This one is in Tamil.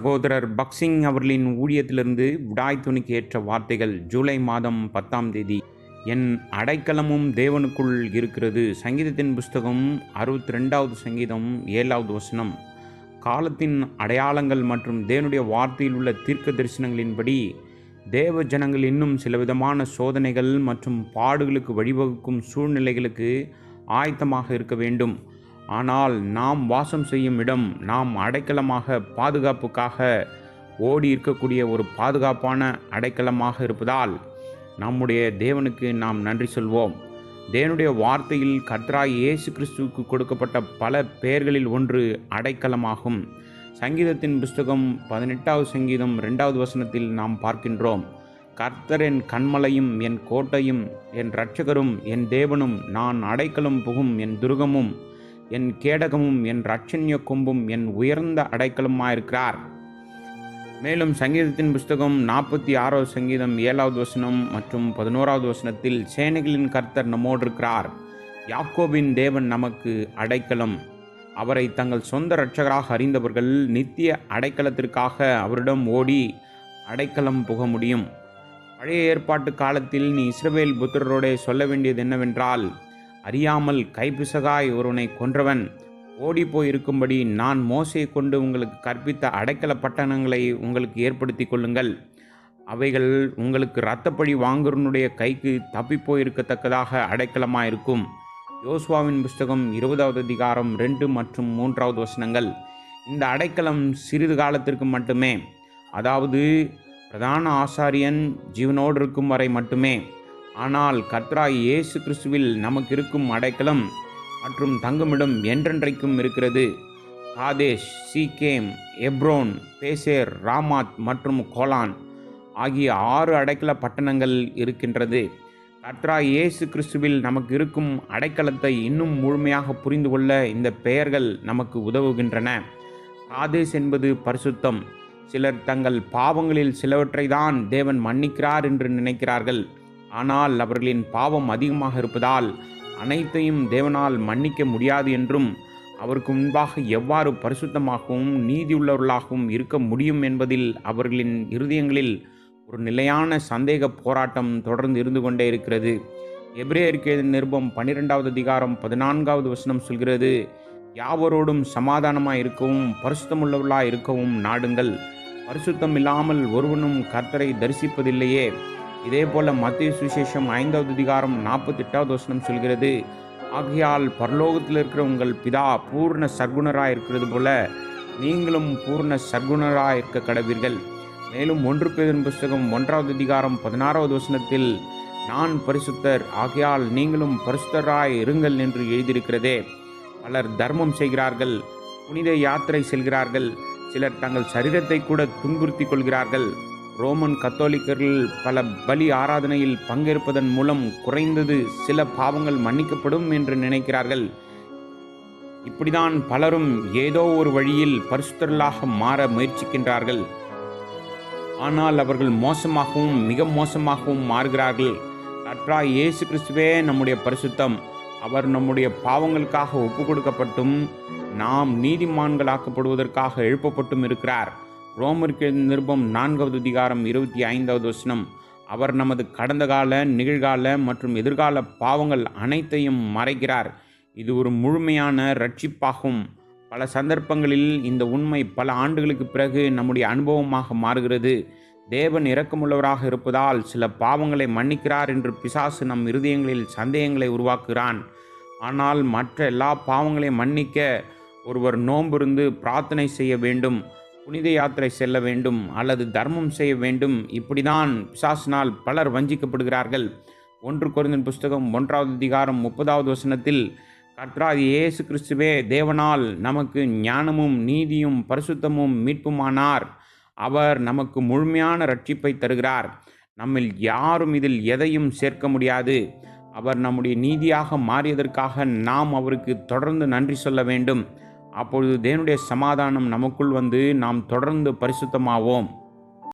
சகோதரர் பக்சிங் அவர்களின் ஊழியத்திலிருந்து விடாய் துணிக்கு ஏற்ற வார்த்தைகள். ஜூலை மாதம் 10ஆம் தேதி. என் அடைக்கலமும் தேவனுக்குள் இருக்கிறது. சங்கீதத்தின் புஸ்தகம் 62வது சங்கீதம் 7வது வசனம். காலத்தின் அடையாளங்கள் மற்றும் தேவனுடைய வார்த்தையில் உள்ள தீர்க்க தரிசனங்களின்படி தேவ ஜனங்கள் இன்னும் சில விதமான சோதனைகள் மற்றும் பாடுகளுக்கு வழிவகுக்கும் சூழ்நிலைகளுக்கு ஆயத்தமாக இருக்க வேண்டும். ஆனால் நாம் வாசம் செய்யும் இடம் நாம் அடைக்கலமாக பாதுகாப்புக்காக ஓடி இருக்கக்கூடிய ஒரு பாதுகாப்பான அடைக்கலமாக இருப்பதால் நம்முடைய தேவனுக்கு நாம் நன்றி சொல்வோம். தேவனுடைய வார்த்தையில் கர்த்தராகிய இயேசு கிறிஸ்துவுக்கு கொடுக்கப்பட்ட பல பெயர்களில் ஒன்று அடைக்கலமாகும். சங்கீதத்தின் புஸ்தகம் 18வது சங்கீதம் 2வது வசனத்தில் நாம் பார்க்கின்றோம், கர்த்தர் என் கன்மலையும் என் கோட்டையும் என் இரட்சகரும் என் தேவனும், நான் அடைக்கலம் புகும் என் துருகமும் என் கேடகமும் என் இரட்சண்ய கொம்பும் என் உயர்ந்த அடைக்கலமாயிருக்கிறார். மேலும் சங்கீதத்தின் புஸ்தகம் 46வது சங்கீதம் 7வது வசனம் மற்றும் 11வது வசனத்தில், சேனைகளின் கர்த்தர் நம்மோடு இருக்கிறார், யாக்கோபின் தேவன் நமக்கு அடைக்கலம். அவரை தங்கள் சொந்த இரட்சகராக அறிந்தவர்கள் நித்திய அடைக்கலத்திற்காக அவரிடம் ஓடி அடைக்கலம் புக முடியும். பழைய ஏற்பாட்டு காலத்தில் நீ இஸ்ரவேல் புத்திரரோடே சொல்ல வேண்டியது என்னவென்றால், அறியாமல் கைப்பிசகாய் ஒருவனை கொன்றவன் ஓடிப்போய் இருக்கும்படி நான் மோசையை கொண்டு உங்களுக்கு கற்பித்த அடைக்கல பட்டணங்களை உங்களுக்கு ஏற்படுத்தி கொள்ளுங்கள். அவைகள் உங்களுக்கு இரத்தப்பழி வாங்குறனுடைய கைக்கு தப்பிப்போயிருக்கத்தக்கதாக அடைக்கலமாயிருக்கும். யோசுவாவின் புஸ்தகம் 20வது அதிகாரம் 2 மற்றும் 3வது வசனங்கள். இந்த அடைக்கலம் சிறிது காலத்திற்கு மட்டுமே, அதாவது பிரதான ஆசாரியன் ஜீவனோடு இருக்கும் வரை மட்டுமே. ஆனால் கர்த்தராகிய இயேசு கிறிஸ்துவில் நமக்கு இருக்கும் அடைக்கலம் மற்றும் தங்குமிடம் என்றென்றைக்கும் இருக்கிறது. காதேஷ், சீகேம், எப்ரோன், பேசேர், ராமாத் மற்றும் கோலான் ஆகிய 6 அடைக்கல பட்டணங்கள் இருக்கின்றது. கர்த்தராகிய இயேசு கிறிஸ்துவில் நமக்கு இருக்கும் அடைக்கலத்தை இன்னும் முழுமையாக புரிந்து கொள்ள இந்த பெயர்கள் நமக்கு உதவுகின்றன. காதேஷ் என்பது பரிசுத்தம். சிலர் தங்கள் பாவங்களில் சிலவற்றை தான் தேவன் மன்னிக்கிறார் என்று நினைக்கிறார்கள். ஆனால் அவர்களின் பாவம் அதிகமாக இருப்பதால் அனைத்தையும் தேவனால் மன்னிக்க முடியாது என்றும், அவருக்கு முன்பாக எவ்வாறு பரிசுத்தமாகவும் நீதியுள்ளவர்களாகவும் இருக்க முடியும் என்பதில் அவர்களின் இருதயங்களில் ஒரு நிலையான சந்தேக போராட்டம் தொடர்ந்து இருந்து கொண்டே இருக்கிறது. எபிரேயருக்கு நிருபம் 12வது அதிகாரம் 14வது வசனம் சொல்கிறது, யாவரோடும் சமாதானமாய் இருக்கவும் பரிசுத்தமுள்ளவர்களாய் இருக்கவும் நாடுங்கள். பரிசுத்தம் இல்லாமல் ஒருவனும் கர்த்தரை தரிசிப்பதில்லையே. இதே போல மத்தேயு சுவிசேஷம் 5வது அதிகாரம் 48வது வசனம் சொல்கிறது, ஆகையால் பரலோகத்தில் இருக்கிற உங்கள் பிதா பூர்ண சர்க்குணராய் இருக்கிறது போல நீங்களும் பூர்ண சர்க்குணராய் இருக்க கடவீர்கள். மேலும் 1 பேதுரு புஸ்தகம் 1வது அதிகாரம் 16வது வசனத்தில், நான் பரிசுத்தர் ஆகையால் நீங்களும் பரிசுத்தராய் இருங்கள் என்று எழுதியிருக்கிறதே. பலர் தர்மம் செய்கிறார்கள், புனித யாத்திரை செல்கிறார்கள், சிலர் தங்கள் சரீரத்தை கூட துன்புறுத்தி கொள்கிறார்கள். ரோமன் கத்தோலிக்கர்கள் பல பலி ஆராதனையில் பங்கேற்பதன் மூலம் குறைந்தது சில பாவங்கள் மன்னிக்கப்படும் என்று நினைக்கிறார்கள். இப்படிதான் பலரும் ஏதோ ஒரு வழியில் பரிசுத்தர்களாக மாற முயற்சிக்கின்றார்கள். ஆனால் அவர்கள் மோசமாகவும் மிக மோசமாகவும் மாறுகிறார்கள். கர்த்தராகிய இயேசு கிறிஸ்துவே நம்முடைய பரிசுத்தம். அவர் நம்முடைய பாவங்களுக்காக ஒப்பு கொடுக்கப்பட்டும் நாம் நீதிமான்களாக்கப்படுவதற்காக எழுப்பப்பட்டும் இருக்கிறார். ரோமருக்கு நிருபம் 4வது அதிகாரம் 25வது வசனம், அவர் நமது கடந்த கால, நிகழ்கால மற்றும் எதிர்கால பாவங்கள் அனைத்தையும் மறைக்கிறார். இது ஒரு முழுமையான இரட்சிப்பாகும். பல சந்தர்ப்பங்களில் இந்த உண்மை பல ஆண்டுகளுக்கு பிறகு நம்முடைய அனுபவமாக மாறுகிறது. தேவன் இரக்கமுள்ளவராக இருப்பதால் சில பாவங்களை மன்னிக்கிறார் என்று பிசாசு நம் இருதயங்களில் சந்தேகங்களை உருவாக்குகிறான். ஆனால் மற்ற எல்லா பாவங்களையும் மன்னிக்க ஒருவர் நோன்பிருந்து பிரார்த்தனை செய்ய வேண்டும், புனித யாத்திரை செல்ல வேண்டும் அல்லது தர்மம் செய்ய வேண்டும். இப்படிதான் பிசாசினால் பலர் வஞ்சிக்கப்படுகிறார்கள். 1 கொரிந்தியர் புஸ்தகம் 1வது அதிகாரம் 30வது வசனத்தில், கர்த்தராகிய இயேசு கிறிஸ்துவே தேவனால் நமக்கு ஞானமும் நீதியும் பரிசுத்தமும் மீட்புமானார். அவர் நமக்கு முழுமையான இரட்சிப்பை தருகிறார். நம்மில் யாரும் இதில் எதையும் சேர்க்க முடியாது. அவர் நம்முடைய நீதியாக மாறியதற்காக நாம் அவருக்கு தொடர்ந்து நன்றி சொல்ல வேண்டும். அப்பொழுது தேவனுடைய சமாதானம் நமக்குள் வந்து நாம் தொடர்ந்து பரிசுத்தமாவோம்.